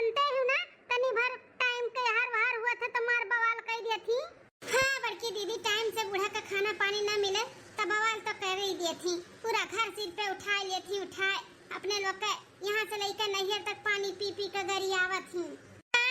जानते हो ना, तनी भर टाइम के हर बार हुआ था तो मार बवाल कर दिया थी। हाँ बड़की दीदी, टाइम से बूढ़ा का खाना पानी ना मिले तो बवाल तो कर ही दी थी। पूरा घर सिर पे उठा लिए थी, उठाए अपने लोग के यहाँ से लेकर नैहर तक पानी पी पी कर गरी आवत थी।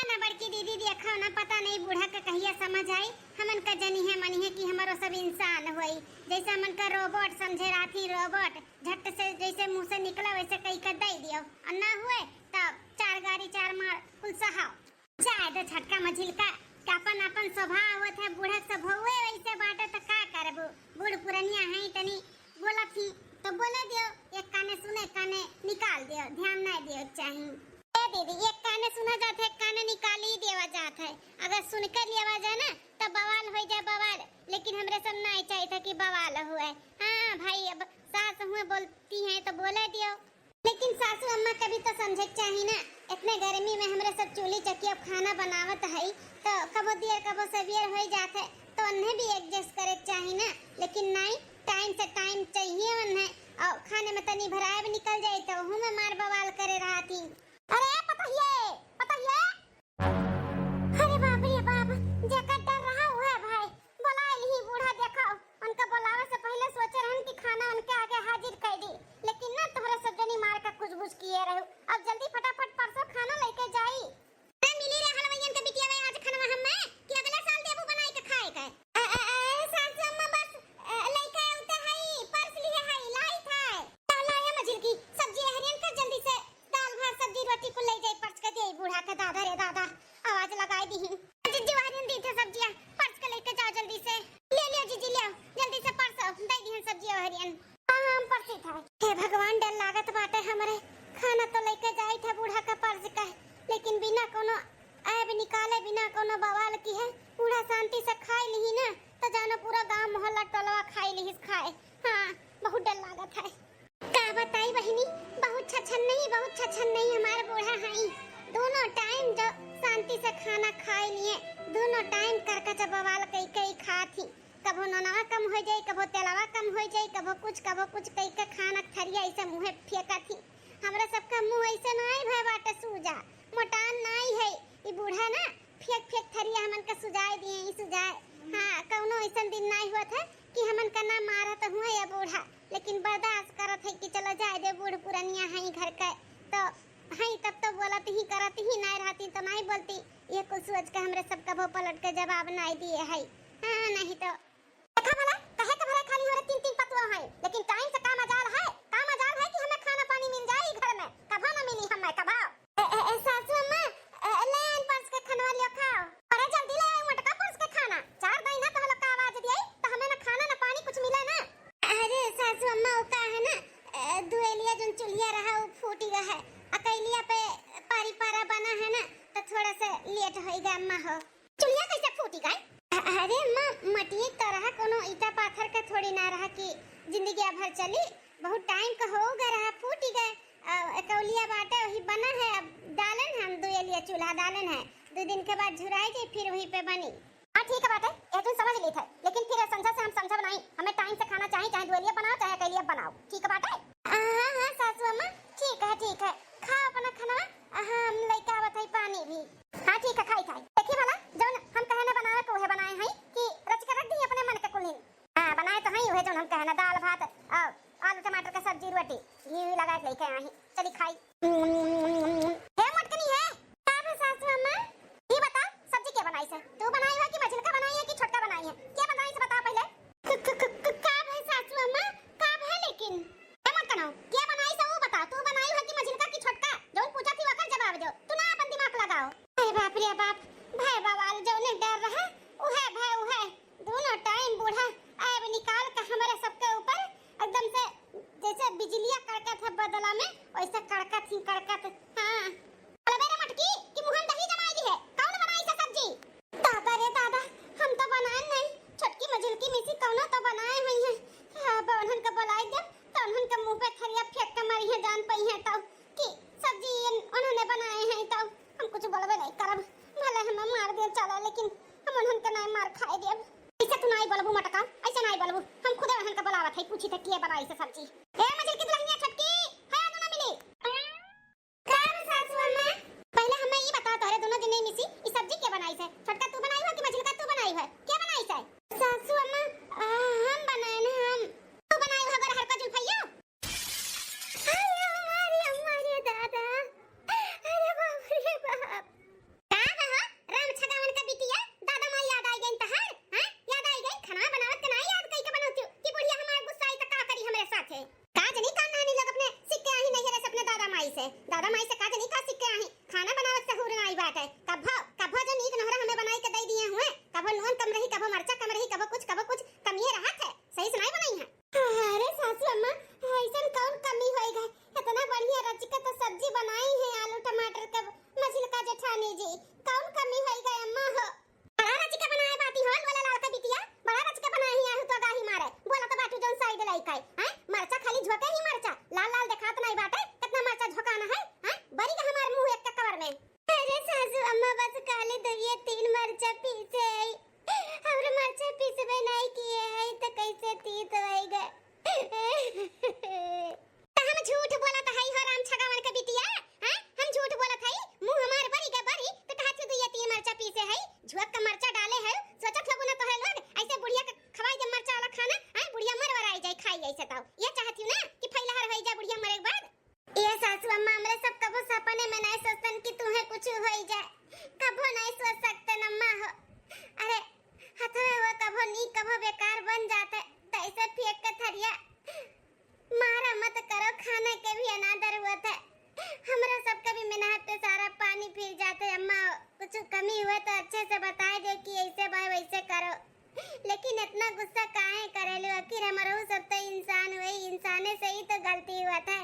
ना बड़की दीदी देखो ना, पता नहीं बूढ़ा का कहिया समझ आई। हमन का जनी है मनी है कि हमारो सब इंसान होई, जैसे हमन का रोबोट समझे राथी रोबोट, झट से जैसे मुंह से निकला वैसे कहीं कर दे दियो और ना हुए तब चार गाड़ी चार मार कुल सहाव जाए दे झटका मझिलका। अपन अपन स्वभाव होत है, बूढ़ा सब हुए वैसे बाटे तो का करबो। बूढ़ पुरनिया है तनी बोला थी तो बोले दियो, एक काने सुने काने निकाल दियो, ध्यान ना दियो चाहिए। दीदी एक काने सुना जाता है, काने निकाल ही देवा जाता है। अगर सुनकर लेवा जाए ना तो बवाल हो जाए बवाल, लेकिन हमरे सब नहीं चाहिए था कि बवाल हुए। हाँ भाई, अब सास हुए बोलती हैं तो बोले दियो, लेकिन सासू अम्मा कभी तो समझे चाहिए ना। इतने गर्मी में हमरे सब चूल्ही चक्की अब खाना बनावत है तो कबो देर कबो सवेर हो जाता है तो उन्हें भी एडजस्ट करे चाहिए ना। लेकिन नहीं, टाइम से टाइम चाहिए उन्हें, और खाने में तनी भराए भी निकल जाए तो हूँ मैं मार बवाल करे रहा थी। अरे पता अरे बाप रे बाप, जेकर डर रहा हुआ है भाई, बोला ही बूढ़ा देखो, उनका बुलावे से पहले सोचे रहन कि खाना उनके आगे हाजिर कर दी, लेकिन ना तुम्हारे सब जनी मार का कुछ बुझ किए रहो। अब जल्दी फटाफट परसों खाना लेके जाई। ना मिली रे हलवाइयन के बिटिया में आज खाना हमें कि अगले साल देबू बनाई के खाए के। सासू अम्मा बस लेके उते हई परस लिए हई लाई थाए लाया मजिल की सब्जी हरियन का जल्दी से दाल भात सब्जी रोटी को ले जाई पर्च के दे बूढ़ा के। दादा रे दादा आवाज लगाई दी ही जीजी हरियन दी थे सब्जियां पर्च के लेके जाओ जल्दी से। ले लियो जीजी, ले जल्दी से पर्स दे दी सब्जी हरियन। हम पर्सी था। हे भगवान, डर लागत बाटे हमरे। खाना तो लेके जाई था बूढ़ा का पर्स का, लेकिन बिना कोनो ऐब निकाले बिना कोनो बवाल की है बूढ़ा शांति से खाई ली ना तो जानो पूरा गांव मोहल्ला टोलवा खाई ली खाए। हाँ बहुत डर लागत है। का बताई बहिनी, बहुत छछन नहीं हमारा बूढ़ा है। दोनों टाइम जो शांति से खाना खाए लिए, दोनों टाइम करकचा बवाल कई कई खाती। कभो ननवा कम हो जाए, कभो तेलवा कम हो जाए, कभो कुछ कई का खाना थरिया ऐसे मुंह फेंका थी। हमरा सबका मुंह ऐसे नहीं भय बाटे सूजा, मोटान नहीं है। ई बूढ़ा ना फेंक थरिया हमन का सुजाए दिए ई सुजाए। हाँ कौनो ऐसा दिन नहीं हुआ था कि हमन का ना मारत हुआ या बूढ़ा, लेकिन बर्दाश्त करत है कि चलो जाए दे, बूढ़ पुरनिया है घर का तो है, तब तो बोलत ही करत ही नहीं रहती तो नहीं बोलती। ये कुछ सोच के हमरे सब कभो पलट के जवाब नहीं दिए है। हाँ नहीं तो देखा भला कहे के भरे खाली हमारे तीन पतवा है, लेकिन टाइम से काम मजाल है कि हमें खाना पानी मिल जाए घर में। कभा ना मिली हमें कभा। सासू अम्मा ले आन पर्स के खाना लियो खाओ। अरे जल्दी ले आओ मटका पर्स के खाना, चार दिन ना तो लोग का आवाज दिए तो हमें ना खाना ना पानी कुछ मिले ना। अरे सासू अम्मा वो का है ना, दुएलिया जो चुलिया रहा वो फूटी गया है, अकेलिया पे पारी पारा बना है ना तो थोड़ा सा लेट हो गया। अम्मा हो चुलिया कैसे फूटी गई? अरे माँ मटिए तरह कोनो ईटा पाथर का थोड़ी ना रहा कि जिंदगी भर चली। बहुत टाइम का हो गया रहा, फूटी गए। कौलिया बाटे वही बना है, अब डालन हम दुएलिया चूल्हा डालन है, 2 दिन के बाद झुराई जाए फिर वहीं पे बनी। हाँ ठीक है बात है, एक दिन समझ ली था, लेकिन फिर समझा से हम समझब नहीं। हमें टाइम से खाना चाहिए, चाहे दुएलिया बनाओ चाहे अकेलिया बनाओ। ठीक है बात है? हाँ सासू अम्मा ठीक है खाओ अपना खाना। हम लइका बताई पानी भी। हाँ ठीक है खाई देखिए भला जौन हम कहे ना बनावे को है बनाए हैं कि रच के रख दी अपने मन के कुल्हिन। हाँ बनाए तो हैं उहे जौन हम कहे ना, दाल भात आलू टमाटर का सब्जी रोटी घी लगा के लेके आए हैं, चली खाई। हे मटकनी है का है सासू अम्मा? ये बता सब्जी क्या बनाई से? तू बनाई है कि मझिलका बनाई है कि छोटका बनाई है? क्या बनाई से बता पहले। का है सासू अम्मा? का है लेकिन हे मटकनो क्या बनाई से वो बता। तू बनाई है कि मझिलका की छोटका? जौन पूछा थी वकर जवाब दो, तू ना अपन दिमाग लगाओ। अरे बाप रे बाप, भय बवाल जौने डर रहा उहे दोनों टाइम बूढ़ा ऐब निकाल के हमारे सबके ऊपर एकदम से जैसे बिजलियां कड़कत है बदला में वैसे कड़कत। हाँ अलबेरे मटकी कि मुहन दही जमाई दी है, कौन बनाई से सब्जी? दादा रे दादा, हम तो बनाए नहीं, छोटकी मझिलकी मिसी कौनो तो बनाए हुई है। हां उन्हन के बुलाई दे तो उन्हन के मुंह पे थरिया फेंक के मारी है, जान पई है तो कि सब्जी उन्होंने बनाए हैं तो हम कुछ बोलबे नहीं करब। भले हमें मार दे चला, लेकिन हम उन्हन के नहीं मार खाए देब। ऐसे तू नहीं बोलबू मटका, ऐसे नहीं बोलबू। हम खुदे उन्हन के बुलावत है, पूछी थे के बनाई से सब्जी। ए मझिलकी दुल्हनिया छोटकी है ना मिली। काम सासू अम्मा पहले हमें ये थे। का जनी का नानी लोग अपने सिक्के आही नहीं रहे अपने दादा माई से का जनी का सिक्के आही खाना बनावत से हुर नहीं बात है। कभो जो नीक नहरा हमें बनाई के दे दिए हुए, कभो नून कम रही, कभो मरचा कम रही, कभो कुछ कमिए रहत है। सही से नहीं बनाई है। अरे सासू अम्मा ऐसन कौन कमी होई गए, इतना बढ़िया रच के तो सब्जी बनाई है आलू टमाटर का मछली का जेठानी जी, कौन कमी होई गए अम्मा हो। बड़ा रच के बनाए बाती होल वाला लड़का बिटिया, बड़ा रच के बनाई है तो गाही मारे बोला तो बाटू जोन साइड लइका है। मरचा खाली झोके ही मरचा लाल लाल दिखात नहीं बाटे, कितना मरचा झोकाना है। बड़ी का हमार मुंह एक कवर में। अरे सासू अम्मा बस काले दरिए 3 मरचा पीसे हमरे मरचा पीसबे नहीं किए है तो कैसे तीत होई गए। हम झूठ बोलत हई हो राम छगावन के बिटिया, हम झूठ बोलत हई, मुंह हमार बरी के बरी तो कहत दुइया 3 मरचा पीसे हई, झोक का मरचा डाले है। सोचत लोगो ना तोहे लोग ऐसे बुढ़िया के खवाई दे मरचा वाला खाना, बुढ़िया मरवराई जाए खाई ऐसे ताऊ। ये चाहती ना कि फैलहर होई जा बुढ़िया मरे के बाद। ये सासू अम्मा हमरे सब कबो सपने में नहीं सोचतन कि तुम्हें कुछ होई जाए, कबो नहीं सोच सकते अम्मा हो। अरे हथवे वो कबो नी कबो बेकार बन जाते, तैसे फेंक के थरिया मारा मत करो, खाने के भी अनादर हुआ था। हमरा सबका भी मेहनत पे सारा पानी फिर जाते। अम्मा कुछ कमी हुए तो अच्छे से बताए दे कि ऐसे भाई वैसे करो, लेकिन इतना गुस्सा काहे करेलू। आखिर हमरो सब तो इंसान हुए, इंसाने से ही तो गलती हुआ था।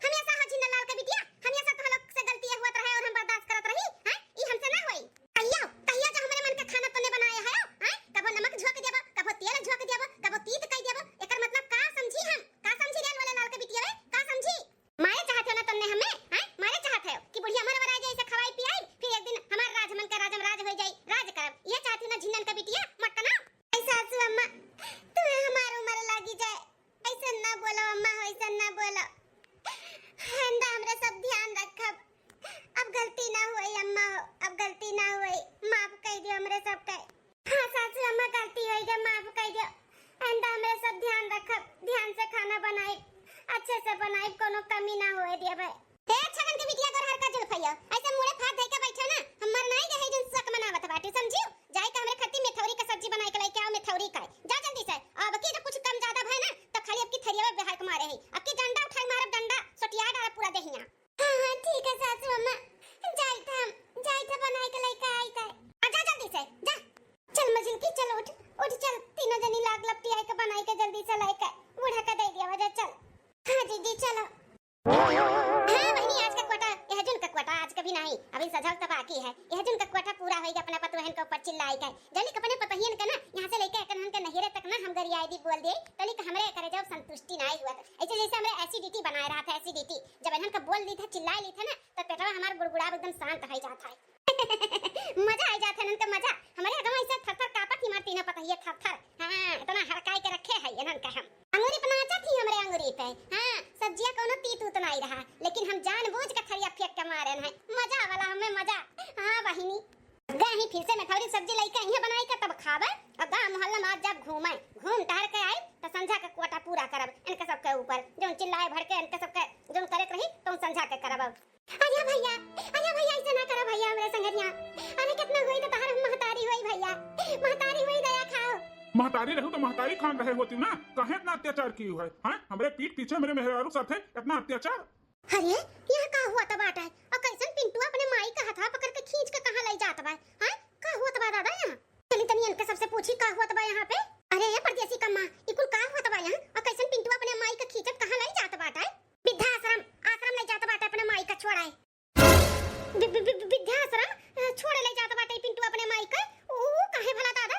हम ऐसा हो जिन्ना लाल का बिटिया, हम ऐसा तो लोग से गलती हुआ रहे और हम बर्दाश्त करत रही। ई हमसे ना होई। कहिया जो हमरे मन का खाना तूने बनाया है, कबो नमक झोंक देबो, कबो तेल झोंक देबो, कबो तीत कह देबो, एकर मतलब का समझी हम? का समझी रेल वाले लाल के बिटिया वे? का समझी? मारे चाहते हो ना तुमने हमें, मारे चाहते हो कि बुढ़िया मर वरा जाए ऐसे खवाई पियाई, फिर एक दिन हमार राज मन का राजम राज हो जाए, राज करब। ये चाहती हो ना झिन्नन का बिटिया मत करना। ऐसा सासू अम्मा तुम्हें हमार उम्र लगी जाए, ऐसा ना बोलो अम्मा, ऐसा ना बोलो। हंदा हमरा सब ध्यान रखब, अब गलती ना हुई अम्मा हो, अब गलती ना हुई, माफ कर दियो हमरे सब के। हां सासू अम्मा गलती होई गई, माफ कर दियो। हंदा हमरे सब ध्यान रखब, ध्यान से खाना बनाई, अच्छे से बनाई, कोनो कमी ना होए दिया भाई। ए छगन के बिटिया कर हर का जुल्फैया ऐसे मुड़े फाड़ दे के बैठो ना, हमर नहीं दे है जन सक मनावत बाटे, समझियो। जाई के हमरे खट्टी मेथौरी का सब्जी बनाई के लाई के आओ, मेथौरी का जा जल्दी से। अब की कुछ कम ज्यादा भय ना तो खाली अब की थरिया में बेहार के मारे है, अब की डंडा उठाई मारब, डंडा सटिया डाल पूरा देहिया। हां ठीक है सासू अम्मा, जाई था बनाई के लाई के आई का। आ जा जल्दी से जा, चल मजिल की चल उठ चल, तीनों जनी लाग लपटी आई के बनाई के जल्दी से लाई के बूढ़ा का दे दिया वजह। चल हां दीदी चलो। हां बहनी आज का क्वाटा यह जुन का क्वाटा आज कभी नहीं, अभी सजल तो बाकी है। यह जुन का क्वाटा पूरा होएगा, अपना पतोहन के ऊपर चिल्लाई के जल्दी अपने पतहियन के ना यहां से लेके एकन के नहिरे तक ना हम गरियाई दी बोल दे तली के हमरे करे जब संतुष्टि नहीं हुआ ऐसे जैसे हमरे एसिडिटी बनाए रहा था। एसिडिटी जब इनन का बोल दी था, चिल्लाई ली था ना, तो पेटवा हमार गुड़गुड़ा एकदम शांत हो जाता है। मजा आ जाता है इनका, मजा हमारे एकदम ऐसे थरथर कापत ही मारती ना पतहिए थरथर। हां इतना हड़काई के रखे है इनन का। हम अंगूरी बनाचा थी हमरे अंगूरी पे, हां सब्जियां कोनो तीत उत नहीं रहा, लेकिन हम जानबूझ के थरिया फेंक के मारे हैं, मजा वाला हमें मजा। हां बहिनी गई फिर से मेथौरी सब्जी लेके यहीं बनाई के तब खाबे, और गांव मोहल्ला में जब घूम टहल के आई तो संझा के कोटा पूरा करब इनके सब के ऊपर, जो चिल्लाए भर के इनके सब के जो करे रही तो संझा के करब। आजा भैया ऐसे ना करो भैया, हमरे संगरिया अरे कितना होई तो तहर महतारी होई भैया, महतारी होई दया खाओ। महतारी रहू तो महतारी खान रहे होती ना, काहे इतना अत्याचार की है? हां हमरे पीठ पीछे मेरे मेहरारू साथे इतना अत्याचार। अरे यह का हुआ त बाटा है, और कैसन पिंटू अपने माई का हथा पकड़ के खींच के कहां ले जात बा? हां का हुआ त बा दादा यहां? चली तनी इनके सबसे पूछी का हुआ त बा यहां पे। अरे ये परदेसी कम्मा इकुल का हुआ त बा यहां, और कैसन पिंटू अपने माई का खींचत कहां ले जात बाटा है? वृद्धाश्रम ले जात बाटा अपने माई का छोड़ाए। वृद्धाश्रम छोड़े ले जात बाटा पिंटू अपने माई का। ओ काहे भला दादा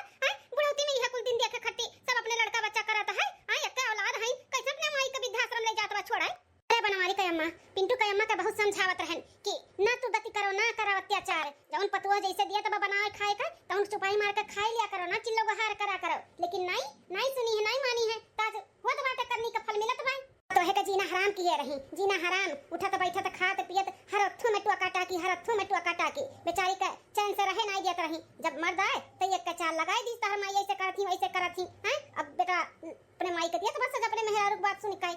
बुढ़ौती में यह कुल दिन देखे खट्टी सब अपने लड़का बच्चा करत है, एक औलाद है, कैसे अपने माई का वृद्धाश्रम ले जात बा छोड़ाए? अरे बनवारी का अम्मा पिंटू का अम्मा का बहुत समझावत रहन कि ना तू गति करो, ना करो अत्याचार, जवन पतुआ जैसे दिया तब बनाए खाए का तो उन चुपाई मार के खाए लिया करो, ना चिल्लो बहार करा करो, लेकिन नहीं सुनी है, नहीं मानी है, ताज होत बाटे करनी का फल मिलत भाई। तो है का जीना हराम किए रही, जीना हराम, उठत बैठत खात पियत हर अथु में टुआ काटा की बेचारी का चैन से रहे नहीं देत रही। जब मर्द आए तो एक का चाल लगाई दी, तहर माई ऐसे करत थी वैसे करत थी। हैं अब बेटा अपने माई के दिया तो बस अपने मेहरारू की बात सुन के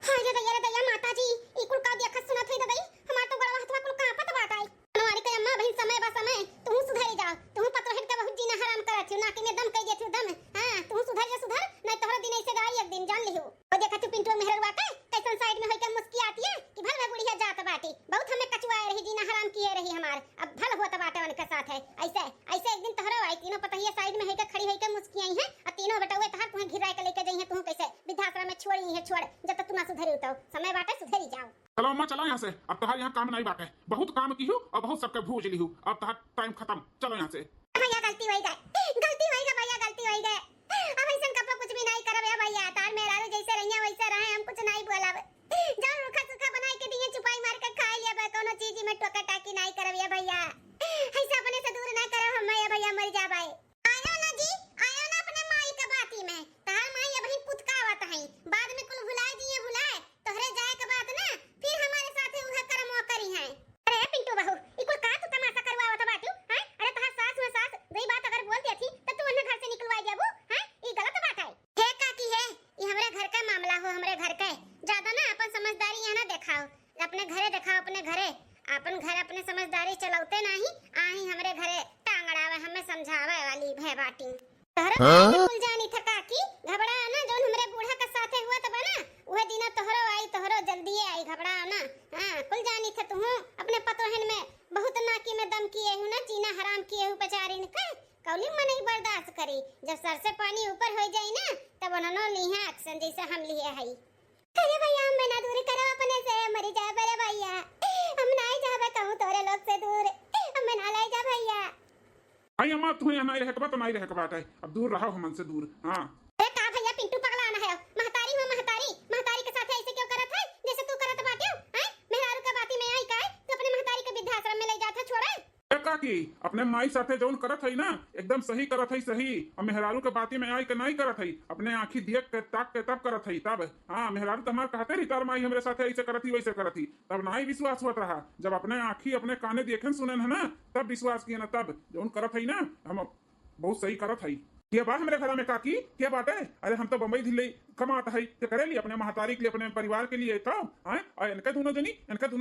हाय रे दैया माता जी ई कुल का दिया खस सुनत है दई, हमार तो गड़वा हथवा कुल कापत बात आई। हमारी के अम्मा बहन समय बा समय तू सुधर जा, तू पतो हेड के बहुत जीना हराम करत थी, नाकी में दम कह देत दम। हां तू सुधर नहीं तोहरा दिन ऐसे गाई एक दिन जान लिहो। देखा तू पिंटू मेहरवा का कैसन साइड में होके मुस्की आती है कि भल में बुढ़िया जात बाटी बहुत हमें कचुआ रही जीना हराम किए रही हमार अब भल होत बाटे उनके साथ है ऐसे ऐसे एक दिन तोहरा आई तीनों पतहिया साइड में होके खड़ी होके मुस्की आई है और तीनों बेटा हुए तहर तुम्हें घिराए के लेके जई है तू कैसे वृद्धाश्रम में छोड़ी है छोड़ जब तक तू ना सुधरी उतो समय बाटे सुधरी जाओ। चलो अम्मा चलो यहाँ से, अब तुम्हारे यहाँ काम नहीं बाटे, बहुत काम की हूँ और बहुत सबके भूज ली हूँ, अब तुम्हारा टाइम खत्म, चलो यहाँ से। भैया गलती होई गए भैया गलती होई गए अब ऐसा कब कुछ भी नहीं करब भैया तार मेरा जैसे रहिया वैसे रहे हम कुछ नहीं बोलब जाओ रूखा सूखा बनाई के दिए चुपाई मार के खा लिया कोनो चीज में टोका टाकी नहीं करब भैया ऐसा अपने से दूर ना करो हम भैया मर जा भाई आयो ना जी आयो ना अपने माई के बाती में तार माई अब ही पुतकावत है बाद में कुल भुलाए दिए भुलाए तोहरे जाए के बाद ना फिर हमारे साथे उहे कर्म करी है। अरे पिंटू बहू ई कुल का तू तमाशा करवावत बाटू हैं अरे तोहार सास में सास वही बात अगर बोलती थी तो तू उन्हें घर से निकलवा देबू हैं ई गलत बात है। हे काकी है ई हमरे घर का मामला हो हमरे घर का ज्यादा ना अपन समझदारी यहाँ ना दिखाओ अपने घरे दिखाओ अपने घरे अपन घर अपने समझदारी चलाते नहीं आई हमरे घरे टांगड़ावे हमें समझावे वाली भय बाटी तोहरा भूल जानी था काकी घबरा ना जोन हमरे बूढ़ा के साथे हुआ त बना वह दिन तोहरो आई तोहरो जल्दी आई घबरा ना हां कुल जानी था तू अपने पतोहन में बहुत नाकी में दम किए हूं ना जीना हराम किए हूं बेचारी ने कौली मन ही बर्दाश्त करी जब सर से पानी ऊपर हो जाई ना तब उन्होंने ली है एक्शन जैसे हम लिए हई। अरे भैया हम ना दूर करो अपने से मरी जाए बड़े भैया हम नहीं जावे कहूं तोरे लोग से दूर हम ना ले जा भैया। आई अम्मा तुम्हें यहाँ नहीं रह के बात तो नहीं रह के बात है, अब दूर रहो हमन से दूर। हाँ अरे का भैया पिंटू पगला आना है महतारी हो महतारी के साथ ऐसे क्यों करत है जैसे तू करत बाटियो हैं मेहरारू के बाती में आई का तू अपने महतारी के वृद्धाश्रम में ले जात है छोड़े काकी अपने माई साथे जौन करत है ना एकदम सही करत है सही और मेहरारू के बाती में आई के नहीं करत है अपने आंखी देख के ताक के तब करत है तब हाँ मेहरारू तो हमार कहते रही तार माई हमरे साथे ऐसे करत ही वैसे करत ही तब नहीं विश्वास होत रहा जब अपने आंखी अपने काने देखे सुने है ना तब विश्वास किए ना तब जौन करत है ना हम बहुत सही करत है। क्या बात मेरे घर में काकी क्या बात है अरे हम तो बम्बई दिल्ली कमाता है तो करे ली अपने महतारी के लिए अपने परिवार के लिए तो आए इनका दोनों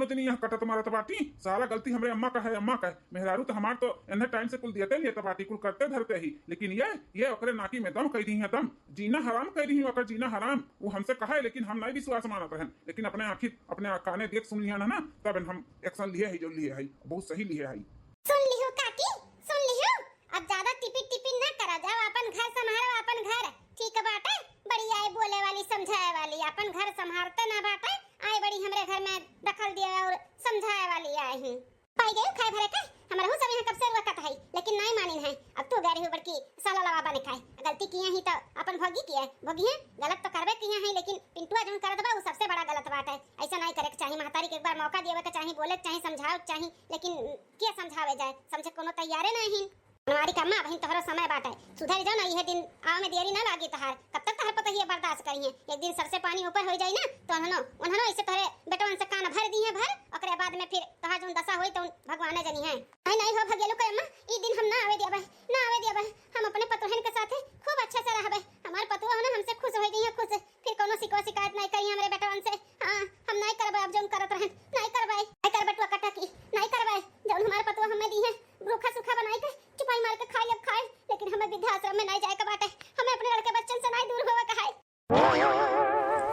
जनी यहाँ कटत मारत बाटी सारा गलती हमरे अम्मा का है अम्मा का है मेहरारू तो हमार तो इन्हें टाइम से कुल देते लिए तो बाटी कुल करते धरते ही लेकिन ये ओकरे नाकी में दम कह दी है दम जीना हराम कह रही अगर जीना हराम वो हमसे कहा है लेकिन हम नहीं विश्वास मानत रहे लेकिन अपने आखिर अपने काने देख सुन लिया ना तब हम एक्शन लिए है जो लिए है बहुत सही लिए है। सुन लियो काकी सुन लियो अब ज्यादा टिपी ना करा जाओ अपन घर संभालो अपन घर ठीक बात है बड़ी आए बोले वाली समझाए वाली अपन घर संभालते ना बात है आए बड़ी हमरे घर में दखल दिया और समझाए वाली आए हैं पाई गए खाए भरे के हमरा हो सब यहाँ कब से वक्त है लेकिन नहीं मानिन है अब तू गए हो बड़की साला लवा बने खाए गलती किए ही तो अपन भोगी किए भोगी है गलत तो करबे किए हैं लेकिन पिंटुआ जोन करत बा वो सबसे बड़ा गलत बात है ऐसा नहीं करे के चाहिए महतारी के एक बार मौका देवे के चाहिए बोले के चाहिए समझाओ के चाहिए लेकिन के समझावे जाए समझे कोनो तैयारे नहीं हमारी का मां बहन तोहरा समय बाटे सुधर जाओ ना ये दिन आवे में देरी ना लागी तहार कब तक तहार पता ही बर्दाश्त करिए एक दिन सर से पानी ऊपर हो जाई ना तो उन्होंने ऐसे तोहरे बेटवन से कान भर दी है भर ओकरे बाद में फिर तहार जोन दशा होई तो भगवान जनी है नहीं हो भगेलो के अम्मा ई दिन हम ना आवे देबे हम अपने पतोहन के साथ खूब अच्छे से रहबे हमार पतोह ना हमसे खुश होई दी है खुश फिर कोनो शिकायत नहीं करी हमरे बेटवन से हां हम नहीं करबे अब जोन करत रहन नहीं करबे टुआ कटा की नहीं करबे जोन हमार पतोह हमें दी है रूखा सूखा बनाई के चुपाई मार के खाए लेकिन हमें वृद्धाश्रम में नहीं जाए के बाटे हमें अपने लड़के बच्चन से नहीं दूर होवे के है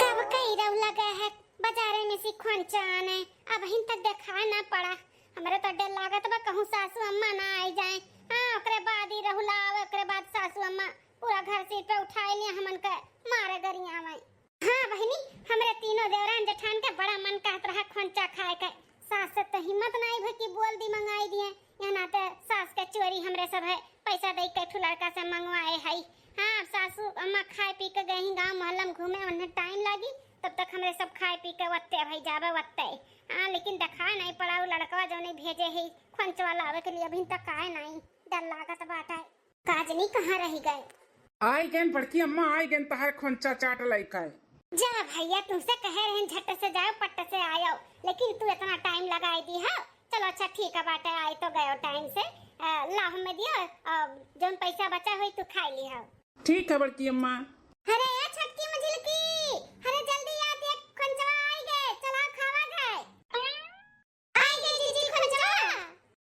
कब कई रव लगा है बाजारे में सी खोंचान है अब हिन तक देखा ना पड़ा हमरे तो डर लागत बा कहूं सासू अम्मा ना आई जाए हां ओकरे बाद ही रहुला ओकरे बाद सासू अम्मा पूरा घर से पे उठाए लिया हमन के मारे गरिया में हां बहनी हमरे तीनों देवरान जेठान के बड़ा मन कहत रहा खोंचा खाए के सास से तो हिम्मत नहीं भई कि बोल दी मंगाई दिए यहाँ ना तो सास के चोरी हमरे सब है पैसा दे के ठू लड़का से मंगवाए है हाँ सासू अम्मा खाए पी के गई गाँव मोहल्ला में घूमे उन्हें टाइम लगी तब तक हमरे सब खाए पी के वत्ते भाई जावे वत्ते हाँ लेकिन देखा नहीं पड़ा वो लड़कवा जो नहीं भेजे है खोंचवा लावे के लिए अभी तक आए नहीं डर लागत बाटा काजनी कहाँ रह गए आई गन बड़की अम्मा आई गन तहार खोंचा चाट लइका जा भैया तुमसे कह रहे हैं झट से जाओ पट्ट से आयो लेकिन तू इतना टाइम लगाई दी है चलो अच्छा ठीक है बाटे आई तो गयो टाइम से ला हमें दियो जोन पैसा बचा हुई तू खा ली है ठीक है बड़की अम्मा अरे ये छटकी मझिलकी अरे जल्दी आ देख खंचवा आई गए चला खावा गए आई गए जी खंचवा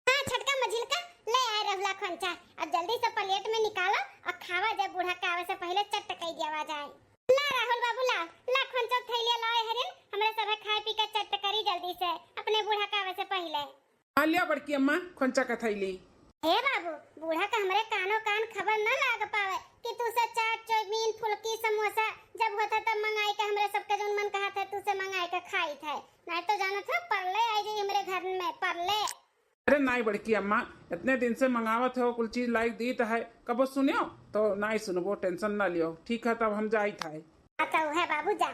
हां छटका मझिलका ले आए रहला खंचा अब जल्दी से प्लेट में निकालो और खावा जब बूढ़ा के आवे से पहले चट कई दिया जाए ला राहुल बाबू ला बड़की अम्मा खोंचा का थैली। हे बाबू, बूढ़ा का हमरे कानो कान खबर न लाग पावे कि तू से चाट चौमीन फुल्की समोसा जब होता तब मंगाई के हमरे सबके जोन मन कहा था तू से मंगाई के खाई था। नहीं तो जाना था परले आई जाई हमरे घर में परले। अरे नहीं बड़की अम्मा, इतने दिन से मंगावत हो कुल चीज लाइक दी है, कबो सुनियो तो नहीं सुनबो, टेंशन ना लियो। ठीक है तब हम जाई था। आता है बाबू जा।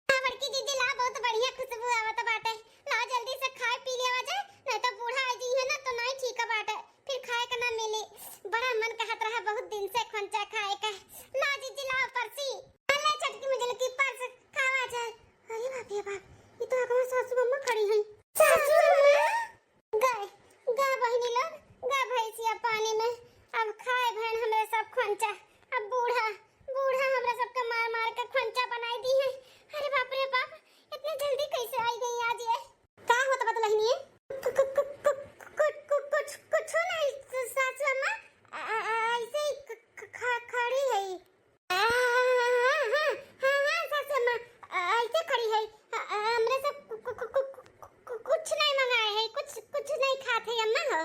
हाँ बड़की दीदी ला, बहुत बढ़िया खुशबू आवत बाटे। ला जल्दी से खाए पी लेवा जाए, नहीं तो बूढ़ा आई जी है ना तो नहीं ठीक बाटे, फिर खाए का ना मिली। बड़ा मन कहत रहा बहुत दिन से खोंचा खाए का। ला दीदी ला परसी, ले चटकी मुझे लगी परस खावा जाए। अरे बाप रे बाप, ये तो आगवा सासू अम्मा खड़ी है। सासू अम्मा गा बहिनी लोग गा भैंसिया पानी में। अब खाए बहन हमरे सब खोंचा। अब बूढ़ा हमरा सबके मार मार के खोंचा बनाई दी है। अरे बाप रे बाप, इतने जल्दी कैसे आई गई आज ये? का होता बता लहनी है? कुछ नहीं सासू अम्मा, ऐसे ही खड़ी है। हाँ सासू अम्मा ऐसे खड़ी है। हमरे सब कुछ नहीं मंगाए है, कुछ नहीं खाते अम्मा हो।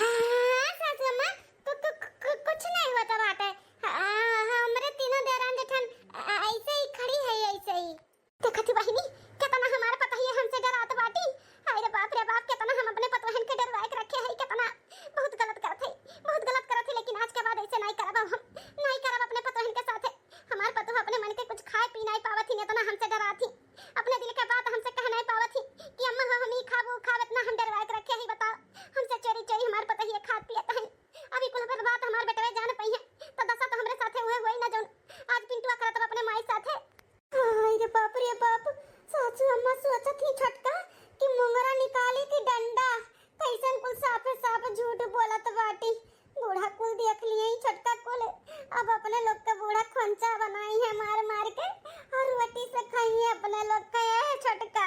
हाँ सासू अम्मा कुछ नहीं होता बात है। हमरे तीनों देरान जेठन ऐसे ही खड़ी है, ऐसे ही देखती बहिनी कितना हमारा पता ही हमसे डरात बाटी। अरे बाप रे बाप, कितना हम अपने पतोहन के डरवाए के रखे है, कितना बहुत गलत करत है। लेकिन आज के बाद ऐसे नहीं करब, हम नहीं करब अपने पतोहन के साथ। हमार पतोह अपने मन के कुछ खाए पी नहीं पावत ही, इतना हमसे डराती। अपने दिल के बात हमसे कह नहीं पावत ही कि अम्मा हम ही खाबो खाब, इतना हम डरवाए के रखे है। बताओ हमसे चोरी चोरी हमार पता ही खात पियत है। अभी कुल बात हमार बेटवे जान पई है तो दशा तो हमरे साथे हुए होई ना, जौन आज पिंटुआ करत अपने माई साथे। अरे बाप रे बाप, सासू अम्मा सोचत ही छटका कि मुंगरा निकाली कि डंडा। कैसन कुल साफ झूठ बोलत बाटी। बूढ़ा कुल देख लिए ही छटका कुल। अब अपने लोग के बूढ़ा खोंचा बनाई है मार मार के और रोटी से खाई है अपने लोग का। ये छटका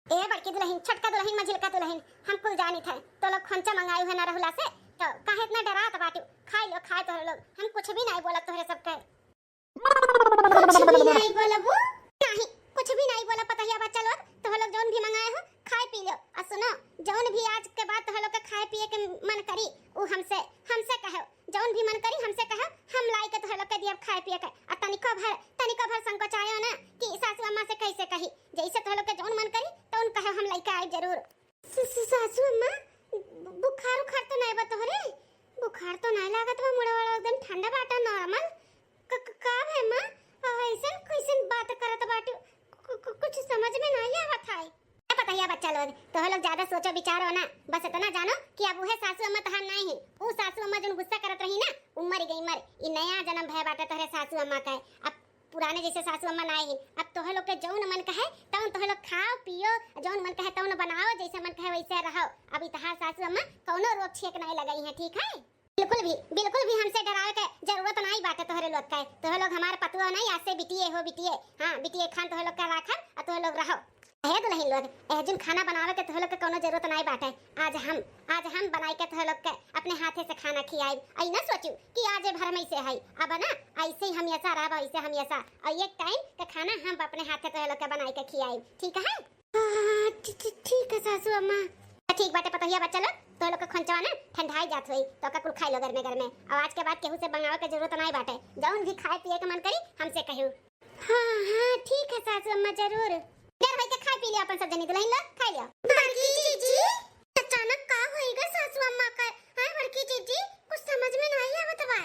ए बड़की दुल्हन, छटका दुल्हन मझिलका दुल्हन, हम कुल जानी थे तो लोग खोंचा मंगाई है ना रहुला से, तो काहे इतना डरात बाटी? खाई लो खाए तोहरे लोग, हम कुछ भी नहीं बोलत तोहरे सबके। कुछ भी नहीं बोलबू? नहीं कुछ भी नहीं बोला। पता है बच्चा लोग, तोहरे लोग जौन भी मंगाए हो खाए पी लो। और सुनो, जौन भी आज के बाद तोहरे लोग के खाए पिए के मन करी वो हमसे कहो। जौन भी मन करी हमसे कहो, हम लाई के तोहरे लोग के दियब खाए पिए के। और तनिको भर संकोचायो ना कि सासू अम्मा से कैसे कही। जैसे तोहरे लोग के जौन मन करी तो उन कहो, हम लाई के आई जरूर। सासू अम्मा बुखार तो नहीं बा तोहरे? बुखार तो नहीं लागत बा, मुड़ा वाला एकदम ठंडा बाटा नॉर्मल। का है मां ऐसन कैसन बात करत बाटू? कुछ समझ में नहीं आवत है। पता है बच्चा लोग, तो लोग ज्यादा सोचो विचारो ना, बस इतना जानो कि अब वह सासू अम्मा तहार नहीं है। वो सासू अम्मा जो गुस्सा करत रही ना, उमर गई मर। ये नया जन्म भय बाटे तोहरे सासू अम्मा का। अब पुराने जैसे सासू अम्मा नहीं है। अब तोहर लोग के जौन मन कहे तौन तोहर लोग खाओ पियो, जौन मन कहे तौन बनाओ, जैसे मन कहे वैसे रहो। अभी तहार सासू अम्मा कौनो रोक छेक नहीं लगाई है, ठीक है? बिल्कुल भी हमसे डरावे के जरूरत नहीं बाटे तोहरे लोग का। तोहर लोग हमारे पतुआ नहीं, आज से बिटिए। हाँ बिटिए खान तोहर लोग का राखन और तोहर लोग रहो। हे दुल्हन लोग, एजुन खाना बनावे के तोहर लोग के कोनो जरूरत नहीं बाटे। आज हम बनाई के तोहर लोग के अपने हाथे से खाना खियाई। आई ना सोचू कि आज भर में से है, अब ना ऐसे ही हम ऐसा रहब, ऐसे हम ऐसा। और एक टाइम का खाना हम अपने हाथे तोहर लोग के बनाई के खियाई, ठीक है? ठीक है सासू अम्मा, ठीक बाटे। पता है बच्चा लोग, तो लोग का खोंचवा ना ठंडाई जात होई तो का कुल खाई लो घर में। और आज के बाद केहू से मंगावे के जरूरत नहीं बाटे। जौन भी खाए पिए के मन करी हमसे कहू। हाँ ठीक है सासू अम्मा जरूर। देर होई के खाए पी लियो अपन सब जनी दुल्हन लोग, खाई लियो। बड़की जीजी अचानक का होईगा सासू अम्मा का? हां बड़की जीजी कुछ समझ में नहीं आवत बा।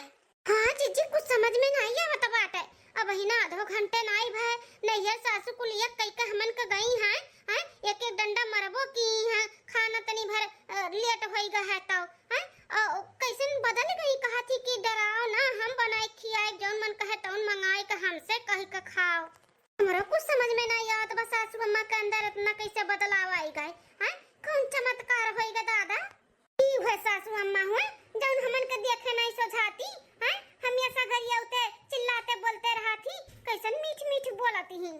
हां जीजी कुछ समझ में नहीं आवत बाटे। अब ही ना आधो घंटे नहीं भय नैहर सासू कुलिया कई के हमन के गई हैं। हां एक डंडा मरबो की हां खाना तनी भर लेट होईगा है तो हां कैसन बदल गई। कहा थी कि डराओ ना, हम बनाए खियाए, जौन मन कहे तौन मंगाए के हमसे कह के खाओ। हमरा कुछ समझ में नहीं आवत बा सासू अम्मा के अंदर इतना कैसे बदलाव आई गए। हां कौन चमत्कार होईगा दादा? ई है सासू अम्मा हुए जौन हमन के देखे नहीं सोझाती। हां हमेशा गरियाउते चिल्लाते बोलते रहती, कैसन मीठ बोलती ही।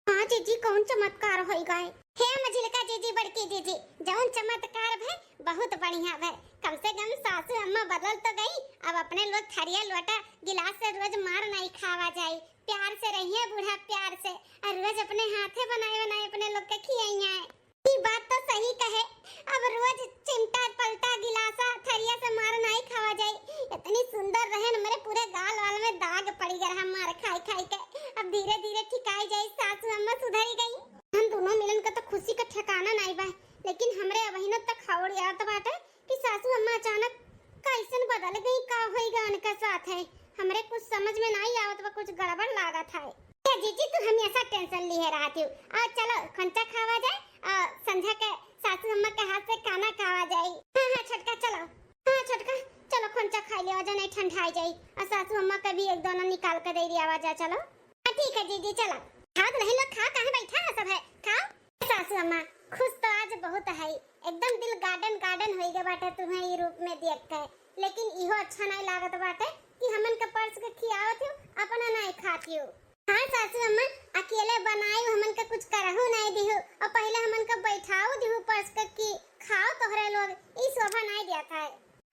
हां जीजी कौन चमत्कार होई गए? हे मझिलका जीजी बड़की जीजी, जौन चमत्कार भे बहुत बढ़िया भे। कम से कम सासू अम्मा बदल तो गई। अब अपने लोग थरिया लोटा गिलास से रोज मार नहीं खावा जाए। प्यार से रहिए बूढ़ा, प्यार से, और रोज अपने हाथे बनाए अपने लोग के खियाइए। ये बात तो सही कहे, अब रोज चिमटा पलटा गिलासा थरिया से मार नहीं खावा जाए। इतनी सुंदर रहे न, मेरे पूरे गाल वाल में दाग पड़ी गए हम मार खाई खाई के। अब धीरे धीरे ठिकाई जाए, सासू अम्मा सुधरी गई। हम दोनों मिलन का तो खुशी का ठिकाना नहीं बा, लेकिन हमरे अबहिन तक खावड़ याद बाटे कि सासू अम्मा अचानक कैसन बदल गई, का होइगा उनका साथ है। हमरे कुछ समझ में नहीं आवत बा, कुछ गड़बड़ लागत है। जीजी तू हमेशा टेंशन लिए रहती हो। और चलो खंचा खावा जाए, संध्या के सासू अम्मा के हाथ से खाना खावा जाए। हाँ छोटका चलो, हाँ छोटका चलो खंचा खा लिया जाए, नहीं ठंडाई जाए। और सासू अम्मा का भी एक दोनों निकाल कर दे दिया आवाज। चलो ठीक है जीजी चलो। खाओ नहीं लोग, खा कहाँ बैठा है सब है, खाओ। सासू अम्मा खुश तो आज बहुत है, एकदम दिल गार्डन गार्डन हो गया बाटे तुम्हें ये रूप में देख के। लेकिन इहो अच्छा नहीं लागत बाटे कि हमन के पर्स के खियावत हो, अपना नहीं खाती हो। हाँ सासू अम्मा अकेले बनाई हमन का कुछ करहु नहीं दिहु, और पहले हमन का बैठाओ दिहु पर्स के कि खाओ तोहरे लोग, ई शोभा नहीं दिया था।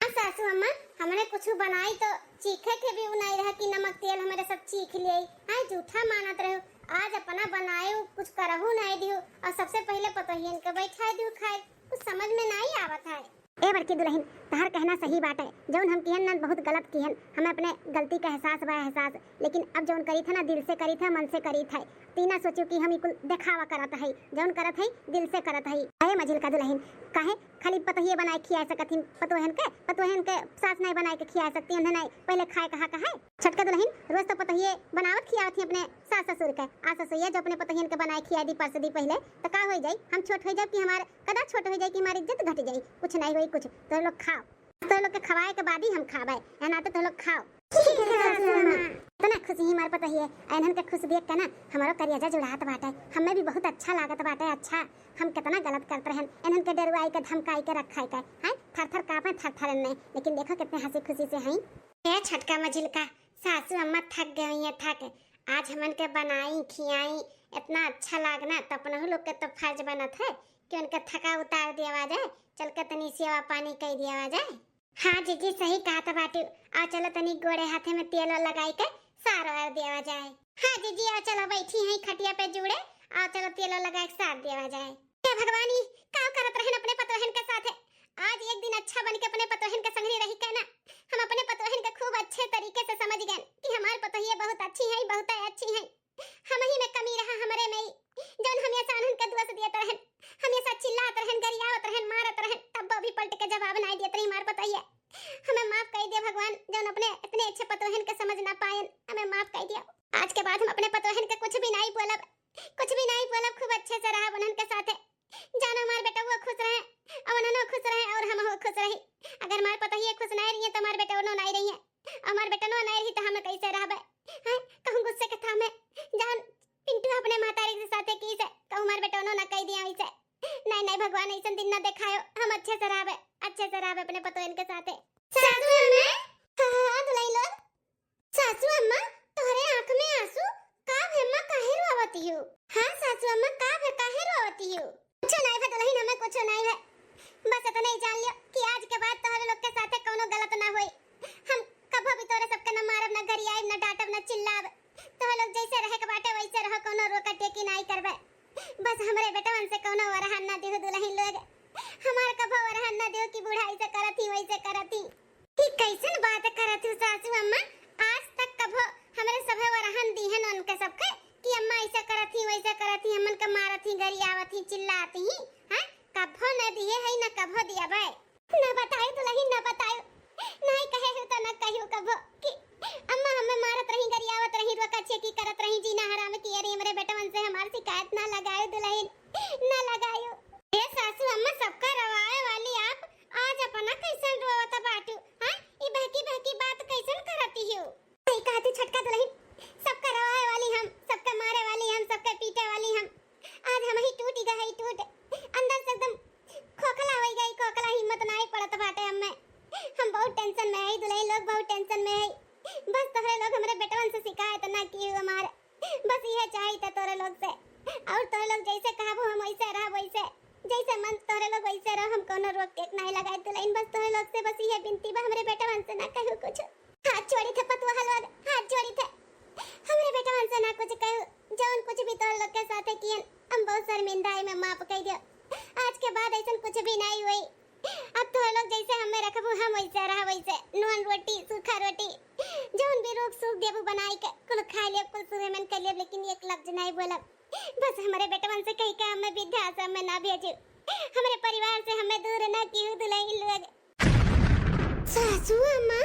हाँ सासू अम्मा हमने कुछ बनाई तो चीखे के भी नहीं रहा कि नमक तेल हमारे सब चीख लिए। हाँ झूठा मानत रहो, आज अपना बनाए कुछ करहु नहीं दिहु, और सबसे पहले पतोहियन के बैठा दिहु खाए। कुछ समझ में नहीं आवत है। ए बड़की दुल्हन तहर कहना सही बात है, जौन हम किहन ना बहुत गलत किहन, हमें अपने गलती का एहसास बा एहसास। लेकिन अब जौन करी था ना दिल से करी था, मन से करी था। तीना सोचो कि हम इकुल दिखावा करत है, जौन करत है दिल से करत है। अरे मझिल का दुल्हन काहे खाली पतोहिए बनाए खिया सकत हिन, पतोहन के सास नहीं बनाए के खिया सकती उन्हें नहीं, पहले खाए कहा कहा। छटका दुल्हन रोज तो पतोहिए बनावत खियावत ही अपने सास ससुर के। आ ससुरिया जो अपने पतोहियन के बनाए खिया दी परस दी पहले, तो का हो जाए हम छोट हो जाए कि हमारे कदा छोट हो जाए कि हमारी इज्जत घट जाए। कुछ नहीं होई कुछ, तो लोग खाओ, तो लोग के खवाए के बाद ही हम खावे, है ना? तो लोग खाओ। ठीक है सासू अम्मा। तो ना खुशी ही मार पता ही है, इन्हन के खुश देख के ना हमारो करियाजा जुड़ात बाटे, हमें भी बहुत अच्छा लागत बाटे। अच्छा हम कितना गलत करते रहन, इन्हन के डरवाई के धमकाई के रखाई के हैं, थर थर कांपे थर थर ने, लेकिन देखो कितने हंसी खुशी से हैं। ए छटका मझिल का सासू अम्मा थक गई है, थक आज हमन के बनाई खियाई इतना अच्छा लागना, तो अपना लोग के तो फर्ज बनत है कि उनका थका उतार दिया जाए, चल के तनी सेवा पानी कर दिया जाए। हाँ जीजी सही कहा था बाटू, आ चलो तनी गोड़े हाथे में तेल लगाई के सार वार दिया जाए। हाँ जीजी आ चलो बैठी हैं खटिया पे जुड़े, आ चलो तेल लगा के सार दिया जाए। हे भगवानी का करत रहन अपने पतोहन के साथ, आज एक दिन अच्छा बन के अपने पतोहन के संगी रही के ना। हम अपने पतोहन के खूब अच्छे तरीके से समझ गए कि हमारी पतोहिए बहुत अच्छी है, बहुत अच्छी है। हम ही में कमी रहा हमरे में ही, जौन हमेशा उनहन के दोष दिए रहन, हमेशा चिल्लात रहन, गरियावत रहन, मारत रहन, तब भी पलट के जवाब नहीं देत रही मार पतोहिए। हमें माफ कर दे भगवान, जौन अपने इतने अच्छे पतोहन के समझ ना पाएन, हमें माफ कर दिया। आज के बाद हम अपने पतोहन के कुछ भी नहीं बोलब, कुछ भी नहीं बोलब, खूब अच्छे से रहा उनहन के साथ। जानो हमारे बेटा वो खुश रहे और उन्होंने खुश रहे और हम हो खुश रही। अगर हमारे पतोहिए खुश नहीं रही है तो हमारे बेटा नहीं रही है, हमारे बेटा नहीं रही तो हम कैसे रहबे? हां कहूं गुस्से के था मैं जान पिंटू अपने मातारी के साथ की से कहूं हमारे बेटा ना कह दिया वैसे। नहीं नहीं भगवान ऐसा दिन ना दिखायो, हम अच्छे से रहबे अपने पतोहन के साथ। सासू अम्मा हां दुलाई लोग, सासू अम्मा तोहरे आंख में आंसू का अम्मा काहे रोवती हो? हां सासू अम्मा का काहे रोवती हो? कुछ नहीं है दुल्हन, हमें कुछ नहीं है, बस इतना ही जान लियो कि आज के बाद तोहरे लोग के साथ कोनो गलत ना होई। हम कभी भी तोरे सबके न मारब, न गरियाब, न डांटब, न चिल्लाब। तोहरे लोग जैसे रहे के बाटे वैसे रह, कोनो रोका टेकी नहीं करबे। बस हमरे बेटवन से कोनो वरहान ना दिहो दुल्हन लोग, हमार कभी वरहान ना दिहो कि बुढ़ाई से करती वैसे करती। कि कैसन बात करत हो सासू अम्मा? आज तक कभो हमरे सभे वरहान दीहन उनके सबके कि अम्मा ऐसा करती वैसे करती, हमन के मारती, गरियावती, चिल्लाती हैं, कभो न दिए है न कभो दिया बे। न बतायो दुल्हन न बतायो, नहीं कहे हो तो न कहियो कभो कि अम्मा हमें मारत रही, गरियावत रही, रोका छेकी करत रही, जीना हराम किए रही हमरे बेटवन से। हमार शिकायत ना लगायो दुल्हन, ना लगायो। ए सासू अम्मा सबका रवाए वाली आप आज अपना कैसन रोवत बाटू? हां ई बहकी बात कैसन करती हो? सही कहती छटका दुल्हन, सबका रवाए वाली हम, सबका मारे वाली हम, सबका पीटे वाली हम। आज हम ही टूट गई, टूट अंदर से एकदम खोखला हो गई, खोखला, हिम्मत नहीं पड़त बाटे हमें। हम बहुत टेंशन में है दुल्हन लोग, बहुत टेंशन में है। बस तोरे लोग हमरे बेटवन से शिकायत ना की हमारे, बस यह चाहिए तोरे लोग से। और तोरे लोग जैसे कहबो हम वैसे रह, वैसे जैसे मन तोरे लोग वैसे रह, हम कोनो रोक टेक नहीं लगाए दुल्हन। बस तोरे लोग से बस यह विनती बा, हमरे बेटवन से ना कहो कुछ। हाथ जोड़ी थे पतुआ लोग, हाथ जोड़ी थे, हमरे बेटवन से ना कुछ कहो। जौन कुछ भी तोरे लोग के साथ कियन हम बहुत शर्मिंदा है, मैं माफ कर दियो। आज के बाद ऐसा कुछ भी नहीं हुई। अब तो लोग जैसे हमें रखबू हम वैसे रह, वैसे नून रोटी सूखा रोटी जौन भी रोग सूख देबू बनाई के कुल खा लेब, कुल सुबह मन कर लेब, लेकिन एक लफ्ज नहीं बोलब। बस हमारे बेटवन से कह के हमें वृद्धाश्रम में ना भेजू, हमारे परिवार से हमें दूर ना कियो दुल्हन लोग। सासू अम्मा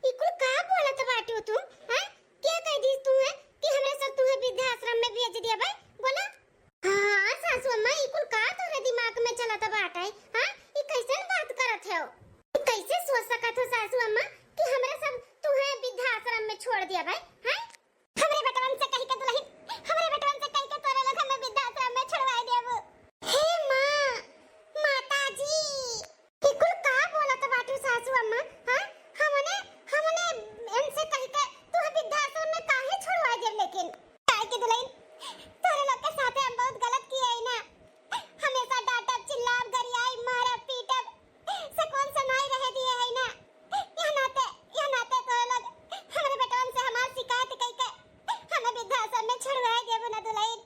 ई कुल का बोलत बाटू तुम? हां क्या कह दी तू है कि हमरा सब तुम्हें वृद्धाश्रम में भेज दिया भाई? बोला हां सासू अम्मा ई कुल का तोरे दिमाग में चलत बाटे? हां ई कैसन बात करत हो? कैसे सोच सकत हो सासू अम्मा कि हमरा सब तुम्हें वृद्धाश्रम में छोड़ दिया भाई? हां हमरे बेटवन से कह के दुल्हन, हमरे बेटवन से कह के तोरे लोग हमें वृद्धाश्रम में छोड़वा देबो। हे मां माताजी ई कुल का बोलत बाटू सासू अम्मा? हां हमने इनसे कह के तू वृद्धाश्रम में काहे छोड़वा दे? लेकिन काहे के दुल्हन तोरे लोग के साथे हम बहुत गलत किए है ना, हमेशा डांटब चिल्लाब गरियाई मारब पीटब से कौन से नहीं रह दिए है ना। यह नाते तोरे लोग हमरे बेटवन से हमार शिकायत कह के हमें वृद्धाश्रम में छोड़वा देबो ना दुल्हन।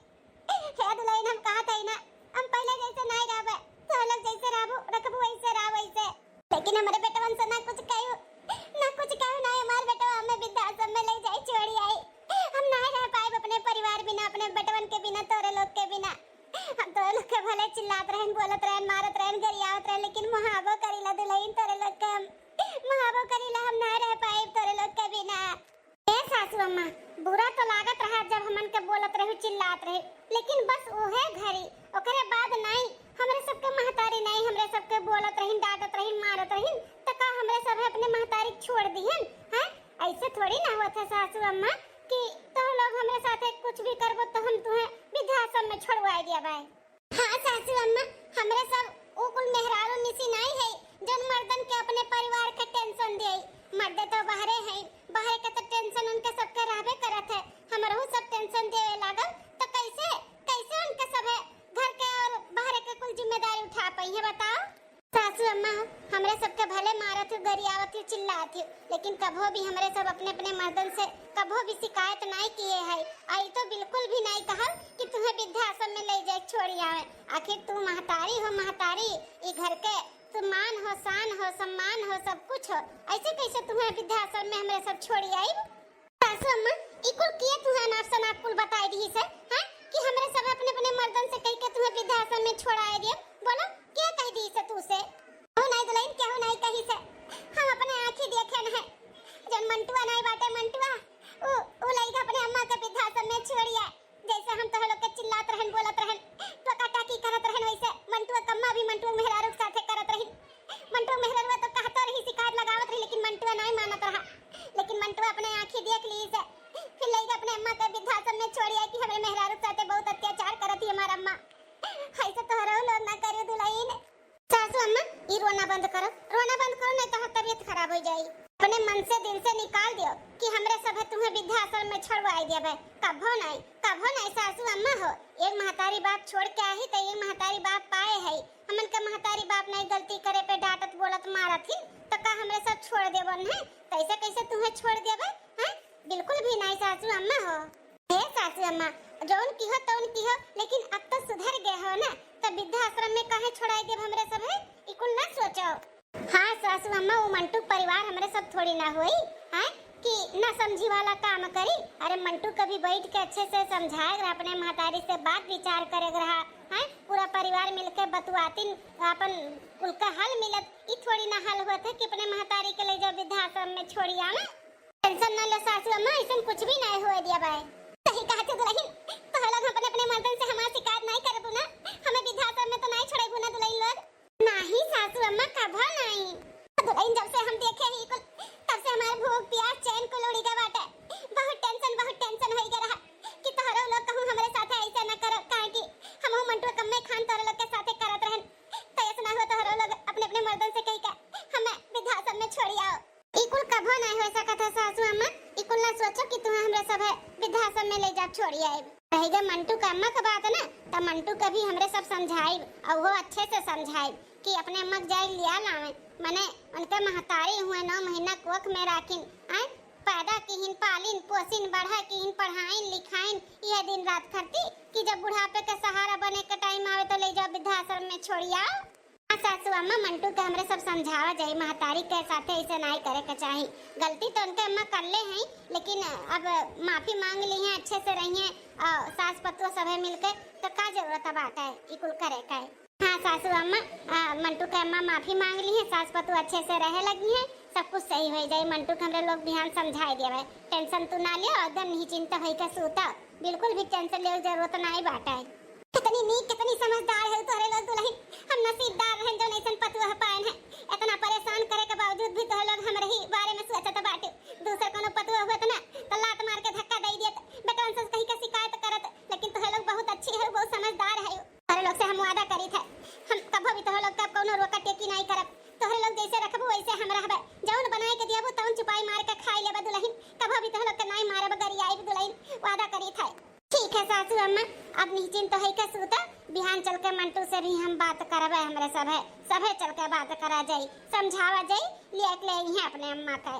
हे दुल्हन हम कहत है ना हम पहले जैसे नहीं रहबे, तोरे लोग जैसे रहबो रखबो वैसे रह वैसे, लेकिन हमारे बेटवन से ना कुछ कहू ना हमारे बेटवा हमें वृद्धाश्रम में ले जाए छोड़ी आई। हम नहीं रह पाए अपने परिवार बिना, अपने बेटवन के बिना, तोरे लोग के बिना। हम तोरे लोग के भले चिल्लात रहन, बोलत रहन, मारत रहन, गरियावत रहन, लेकिन मुहाबो करीला दुल्हन तोरे लोग के हम मुहाबो करीला, हम नहीं रह पाए तोरे लोग के बिना। ए सासू अम्मा बुरा तो लागत रहा जब हमन के बोलत रहे चिल्लात रहे, लेकिन बस ओहे घरी ओकरे बाद नहीं हमरे सबके महतारी नहीं हमरे सबके बोलत रहिन, डांटत रहिन, मारत रहिन, त का हमरे सब अपने महतारी छोड़ दिहन? हैं ऐसे थोड़ी ना होत है सासू अम्मा कि तो लोग हमरे साथे कुछ भी करबो तो हम तुम्हें वृद्धाश्रम में छोड़वा दिया भाई। हां सासू अम्मा हमरे सब ओ कुल मेहरारू निसी नहीं है जन मर्दन के अपने परिवार के टेंशन दे। मर्द तो बाहरे है, बाहर के तो टेंशन उनके सबके रहबे करत है, हमरो सब टेंशन देवे लागल तो कैसे उनके सब घर के और बाहर के कुल जिम्मेदारी उठा पाई है बताओ? सासू अम्मा हमरे सबके भले मारत हो, गरियावत हो, चिल्लात हो, लेकिन कभो भी हमरे सब अपने अपने मर्दन से कभो भी शिकायत नहीं किए है। आई तो बिल्कुल भी नहीं कहा कि तुम्हें वृद्धाश्रम में ले जाए छोड़ी आवे। आखिर तू महतारी हो, महतारी ई घर के तू मान हो, शान हो, सम्मान हो, सब कुछ हो, ऐसे कैसे तुम्हें वृद्धाश्रम में हमरे सब छोड़ी आई? सासू अम्मा ई कुल किए तुम्हें नाप कुल बताई दी से हैं कि हमरे सब अपने अपने मर्दन से कह के तुम्हें वृद्धाश्रम में छोड़ाए दिए? बोलो क्या कह दी से तू से? हो नहीं दुल्हन केहू नहीं कही से, हम अपने आंखी देखे न है जन मंटुआ नहीं बाटे मंटुआ ओ लइका अपने अम्मा के वृद्धाश्रम में छोड़िया। जैसे हम तो लोग के चिल्लात रहन, बोलत रहन, तो काटाकी करत रहन, वैसे मंटुआ कम्मा भी मंटुआ मेहरारू के साथे करत रही। मंटुआ मेहरारू तो कहता रही, शिकायत लगावत रही, लेकिन मंटुआ नहीं मानत रहा। लेकिन मंटुआ अपने आंखी देख ली से फिर लइका अपने अम्मा के वृद्धाश्रम में छोड़िया कि हमरे मेहरारू के साथे बहुत अत्याचार करत ही हमार अम्मा। ऐसे तो रो ना करियो दुल्हन। सासू अम्मा ई रोना बंद करो नहीं तो तबीयत खराब हो जाई। अपने मन से दिल से निकाल दियो कि हमरे सब तुम्हें वृद्धाश्रम में छोड़वाई दिया भाई। कभो नहीं सासू अम्मा हो, एक महतारी बाप छोड़ के आई तो एक महतारी बाप पाए है। हमन के महतारी बाप नहीं गलती करे पे डांटत बोलत मारत ही तो का हमरे सब छोड़ देबो नहीं? कैसे कैसे तुम्हें छोड़ देबे हैं? बिल्कुल भी नहीं सासू अम्मा हो। हे सासू अम्मा जौन की हो तौन की हो, लेकिन अब तो सुधर गए हो ना, तो वृद्धाश्रम में काहे छोड़ाई देब हमरे सब है? ई कुल ना सोचो। हां सासू अम्मा वो मंटू परिवार हमरे सब थोड़ी ना होई हैं कि ना समझी वाला काम करी। अरे मंटू कभी बैठ के अच्छे से समझाएगा, अपने महतारी से बात विचार करेगा रहा हैं, पूरा परिवार मिलके बतुआतिन अपन कुल का हल मिलत। ई थोड़ी ना हल होत है कि अपने महतारी के ले जाओ वृद्धाश्रम में छोड़ी आवे। टेंशन ना ले सासू अम्मा, ऐसा कुछ भी नहीं होए दिया भाई। सही कहा थे दुल्हन, तो लोग अपने अपने मर्दन से हमार शिकायत नहीं करबू ना, हमें वृद्धाश्रम में तो नहीं छोड़ेबू ना दुल्हन लोग? नहीं सासू अम्मा कभो नहीं। दुल्हन जब से हम देखे ही कुल तब से हमारे भूख प्यास चैन को उड़ी गए बाटे। बहुत टेंशन होई गया रहा कि तोहरो लोग कहूं हमरे साथे ऐसा न करो, काहे कि हम मंटू कम्मे खान तोहरो लोग के साथे करत रहन, तो ऐसा ना हो तोहरो लोग अपने अपने मर्दन से कह के हमें वृद्धाश्रम में छोड़ी आओ। ई कुल कभो नहीं हो सकत है सासू अम्मा। ई कुल ना सोचो कि तुम्हें हमरे सब वृद्धाश्रम में ले जा छोड़ी आए। रहेगा मंटू का अम्मा का बात है ना, तो मंटू का भी हमरे सब समझाई और वो अच्छे से समझाई कि अपने अम्मा जाए लिया लावे, माने उनके महतारी हुए 9 महीना कोख में राखिन आए पैदा किहिन पालिन पोसिन बढ़ा किहिन पढ़ाइन लिखाइन यह दिन रात करती कि जब बुढ़ापे का सहारा बने का टाइम आवे तो ले जाओ वृद्धाश्रम में छोड़िया। सासू अम्मा मंटू के हमरे सब समझावा जाई महतारी के साथे ऐसे नहीं करे के चाही। गलती तो उनके अम्मा कर ले हैं लेकिन अब माफी मांग ली है अच्छे से रही है सास पतुआ सभे मिलके तो का जरूरत बात है इकुल करे का। हाँ सासू अम्मा मंटू के अम्मा माफी मांग ली है सास पतुआ अच्छे से रहे लगी है सब कुछ सही हो जाए। मंटू के हमरे लोग ध्यान समझाई देवे टेंशन तू ना लियो एकदम निश्चिंत होई के सूता बिल्कुल भी टेंशन ले जरूरत नहीं बाटे। कितनी नीक कितनी समझदार है तोरे लोग दुल्हन हम नसीबदार हैं जो ऐसन पतुआ पाएन है। इतना परेशान करे के बावजूद भी तोरे लोग हमरे ही बारे में सोचत बाटे। दूसरे कोनो पतुआ होत ना तो लात मार के धक्का दे दियत बेटवन से कहीं का शिकायत करत लेकिन तोरे लोग बहुत अच्छी है बहुत समझदार है। तोरे लोग से हम वादा करी थे हम कभी भी तोरे लोग का कोनो रोका टेकी नहीं करब। तोरे लोग जैसे रखबो वैसे हम रहबे जौन बनाए के दियबो तौन चुपाई मार के खाई लेबे दुल्हन कभी भी तोरे लोग के नहीं मारब गरियाई दुल्हन वादा करी थे। ठीक है सासू अम्मा अब निश्चिंत होई के सूता बिहान चल के मंटू से भी हम बात करबे हमरे सभे चल के बात करा जाई समझावा जाई लिया के ले है अपने अम्मा के।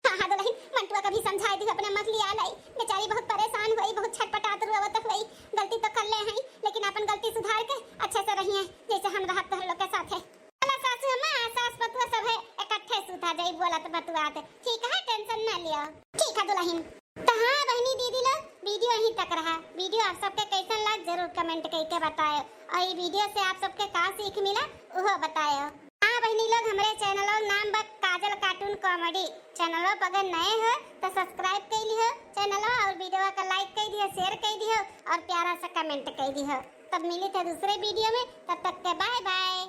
हां दुल्हन मंटुआ कभी समझाई दी अपने मत लिया लाई बेचारी बहुत परेशान हुई बहुत छटपटात रोवत हुई गलती तो कर ले हैं लेकिन अपन गलती सुधार के अच्छे से रही है जैसे हम रहत तोहर लोग के साथे। चला सासू अम्मा सास पतुआ सब है इकट्ठे सुता जाई बोलत बतुआत ठीक है टेंशन ना लियो। ठीक है दुल्हन तो हाँ बहनी दीदी लोग वीडियो यहीं तक रहा। वीडियो आप सबके कैसन लग जरूर कमेंट करके बताएं और ये वीडियो से आप सबके का सीख मिला वो बताएं। हाँ बहनी लोग हमारे चैनल नाम बा काजल कार्टून कॉमेडी चैनल पर अगर नए हो तो सब्सक्राइब कर लियो चैनल और वीडियो का लाइक कर दियो शेयर कर दियो और प्यारा सा कमेंट कर दियो। तब मिले थे दूसरे वीडियो में तब तक के बाय बाय।